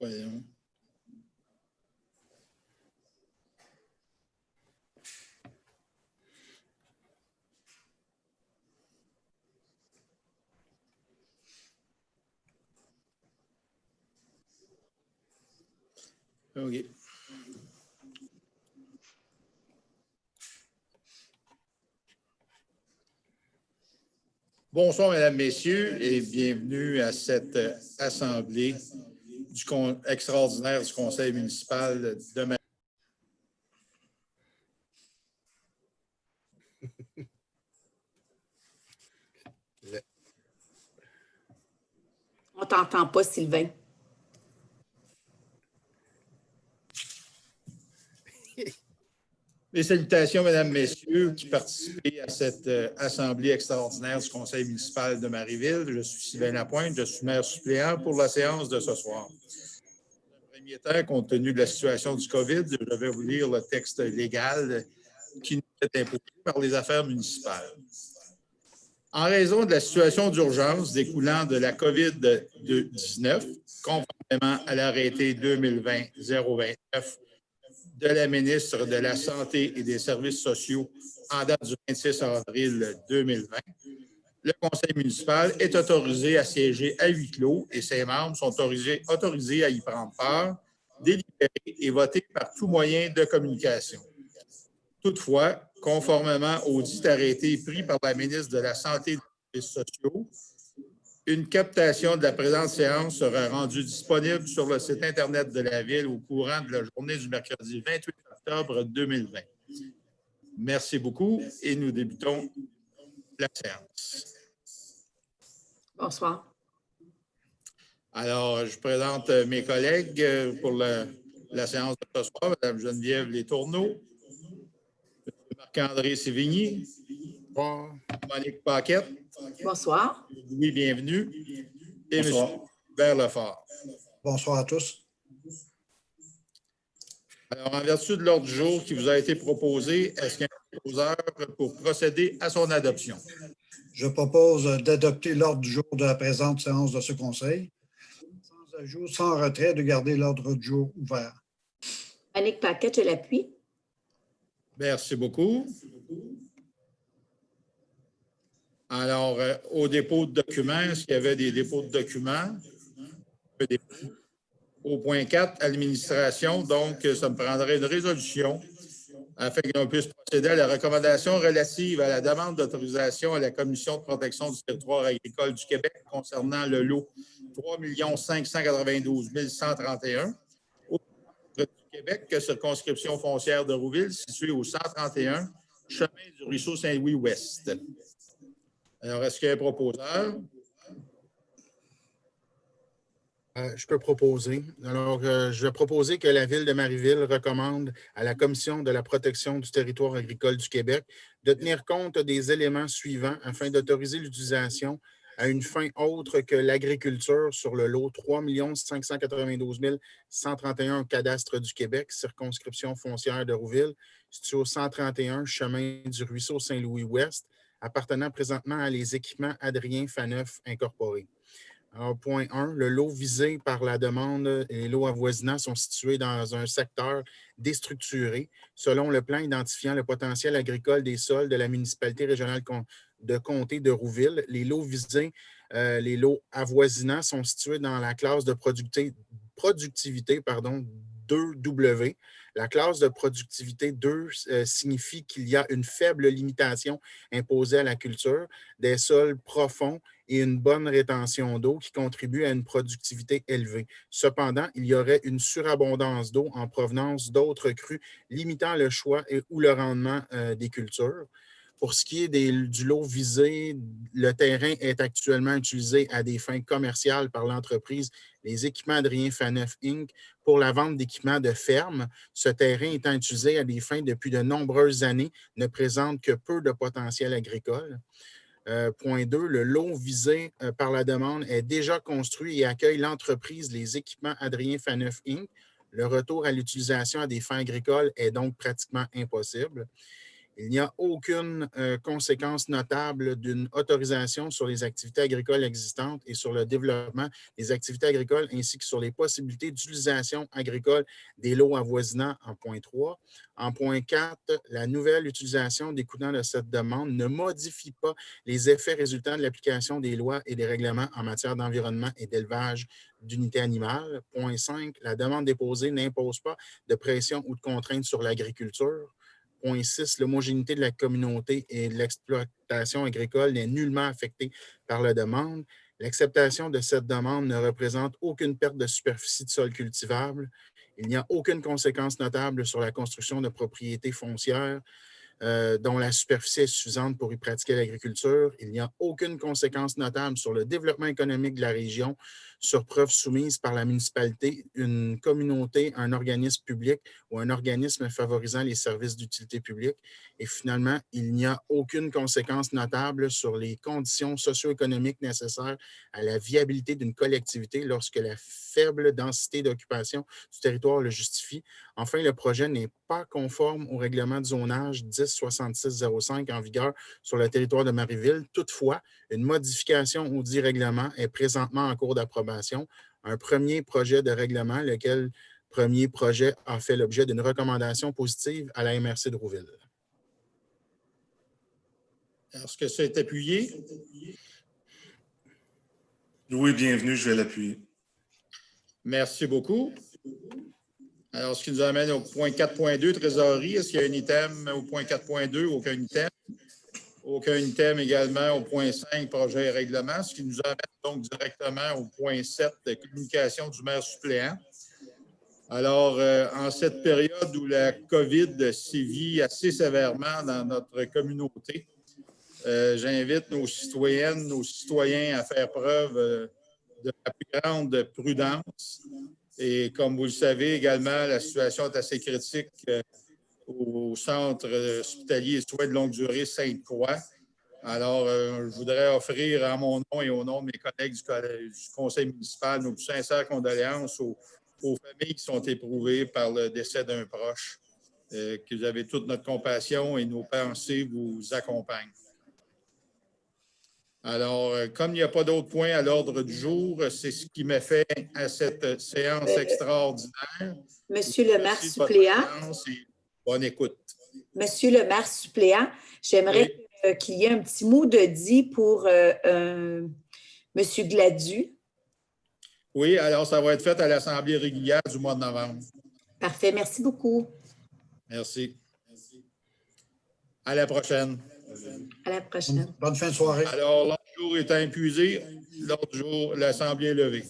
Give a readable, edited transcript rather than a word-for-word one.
Voyons. OK. Bonsoir, Mesdames, Messieurs, et bienvenue à cette assemblée extraordinaire du Conseil municipal de Marieville. On ne t'entend pas, Sylvain. Mes salutations, Mesdames, Messieurs, qui participez à cette assemblée extraordinaire du Conseil municipal de Marieville. Je suis Sylvain Lapointe, je suis maire suppléant pour la séance de ce soir. Dans un premier temps, compte tenu de la situation du COVID, je vais vous lire le texte légal qui nous est imposé par les affaires municipales. En raison de la situation d'urgence découlant de la COVID-19, conformément à l'arrêté 2020-029 de la ministre de la Santé et des Services sociaux en date du 26 avril 2020, le conseil municipal est autorisé à siéger à huis clos et ses membres sont autorisés à y prendre part, délibérer et voter par tout moyen de communication. Toutefois, conformément au dit arrêté pris par la ministre de la Santé et des Services sociaux, une captation de la présente séance sera rendue disponible sur le site Internet de la Ville au courant de la journée du mercredi 28 octobre 2020. Merci beaucoup et nous débutons la séance. Bonsoir. Alors, je présente mes collègues pour la séance de ce soir, Mme Geneviève Letourneau, M. Marc-André Sévigny, Monique Paquette. Bonsoir. Louis, bienvenue. Et M. Hubert Lefort. Bonsoir à tous. Alors, en vertu de l'ordre du jour qui vous a été proposé, est-ce qu'il y a un proposeur pour procéder à son adoption? Je propose d'adopter l'ordre du jour de la présente séance de ce conseil. Sans ajout, sans retrait, de garder l'ordre du jour ouvert. Monique Paquette, je l'appuie. Merci beaucoup. Alors, au dépôt de documents, est-ce qu'il y avait des dépôts de documents? Au point 4, administration, donc ça me prendrait une résolution afin qu'on puisse procéder à la recommandation relative à la demande d'autorisation à la Commission de protection du territoire agricole du Québec concernant le lot 3 592 131 au centre du Québec, circonscription foncière de Rouville, située au 131 chemin du ruisseau Saint-Louis-Ouest. Alors, est-ce qu'il y a un proposeur? Je peux proposer. Alors, je vais proposer que la Ville de Marieville recommande à la Commission de la protection du territoire agricole du Québec de tenir compte des éléments suivants afin d'autoriser l'utilisation à une fin autre que l'agriculture sur le lot 3 592 131 cadastre du Québec, circonscription foncière de Rouville, situé au 131 chemin du ruisseau Saint-Louis-Ouest, appartenant présentement à les équipements Adrien Faneuf Incorporés. Alors, point 1, le lot visé par la demande et les lots avoisinants sont situés dans un secteur déstructuré selon le plan identifiant le potentiel agricole des sols de la municipalité régionale de comté de Rouville. Les lots visés, les lots avoisinants sont situés dans la classe de productivité 2W. La classe de productivité 2 signifie qu'il y a une faible limitation imposée à la culture, des sols profonds et une bonne rétention d'eau qui contribue à une productivité élevée. Cependant, il y aurait une surabondance d'eau en provenance d'autres crues, limitant le choix ou le rendement des cultures. Pour ce qui est du lot visé, le terrain est actuellement utilisé à des fins commerciales par l'entreprise Les Équipements Adrien Faneuf Inc. pour la vente d'équipements de ferme. Ce terrain étant utilisé à des fins depuis de nombreuses années, ne présente que peu de potentiel agricole. Point 2, le lot visé par la demande est déjà construit et accueille l'entreprise Les Équipements Adrien Faneuf Inc. Le retour à l'utilisation à des fins agricoles est donc pratiquement impossible. Il n'y a aucune conséquence notable d'une autorisation sur les activités agricoles existantes et sur le développement des activités agricoles ainsi que sur les possibilités d'utilisation agricole des lots avoisinants en point 3. En point 4, la nouvelle utilisation découlant de cette demande ne modifie pas les effets résultant de l'application des lois et des règlements en matière d'environnement et d'élevage d'unités animales. Point 5, la demande déposée n'impose pas de pression ou de contraintes sur l'agriculture. Point 6, l'homogénéité de la communauté et de l'exploitation agricole n'est nullement affectée par la demande. L'acceptation de cette demande ne représente aucune perte de superficie de sol cultivable. Il n'y a aucune conséquence notable sur la construction de propriétés foncières dont la superficie est suffisante pour y pratiquer l'agriculture. Il n'y a aucune conséquence notable sur le développement économique de la région sur preuve soumise par la municipalité, une communauté, un organisme public ou un organisme favorisant les services d'utilité publique. Et finalement, il n'y a aucune conséquence notable sur les conditions socio-économiques nécessaires à la viabilité d'une collectivité lorsque la faible densité d'occupation du territoire le justifie. Enfin, le projet n'est pas conforme au règlement de zonage 106605 en vigueur sur le territoire de Marieville. Toutefois, une modification au dit règlement est présentement en cours d'approbation. Un premier projet de règlement, lequel premier projet a fait l'objet d'une recommandation positive à la MRC de Rouville. Est-ce que ça est appuyé? Oui, bienvenue, je vais l'appuyer. Merci beaucoup. Alors, ce qui nous amène au point 4.2, trésorerie. Est-ce qu'il y a un item au point 4.2? Aucun item. Aucun item également au point 5, projet et règlement. Ce qui nous amène donc directement au point 7, communication du maire suppléant. Alors, en cette période où la COVID sévit assez sévèrement dans notre communauté, j'invite nos citoyennes, nos citoyens à faire preuve de la plus grande prudence. Et comme vous le savez également, la situation est assez critique au centre hospitalier et soins de longue durée Sainte-Croix. Alors, je voudrais offrir à mon nom et au nom de mes collègues du conseil municipal nos plus sincères condoléances aux familles qui sont éprouvées par le décès d'un proche. Que vous avez toute notre compassion et nos pensées vous accompagnent. Alors, comme il n'y a pas d'autres points à l'ordre du jour, c'est ce qui me fait à cette séance extraordinaire. Monsieur le maire suppléant. Bonne écoute. Monsieur le maire suppléant, j'aimerais qu'il y ait un petit mot de dit pour Monsieur Gladu. Oui, alors ça va être fait à l'Assemblée régulière du mois de novembre. Parfait, merci beaucoup. Merci. À la prochaine. À la prochaine. Bonne fin de soirée. Alors, l'ordre du jour étant épuisé, l'ordre du jour, l'Assemblée est levée.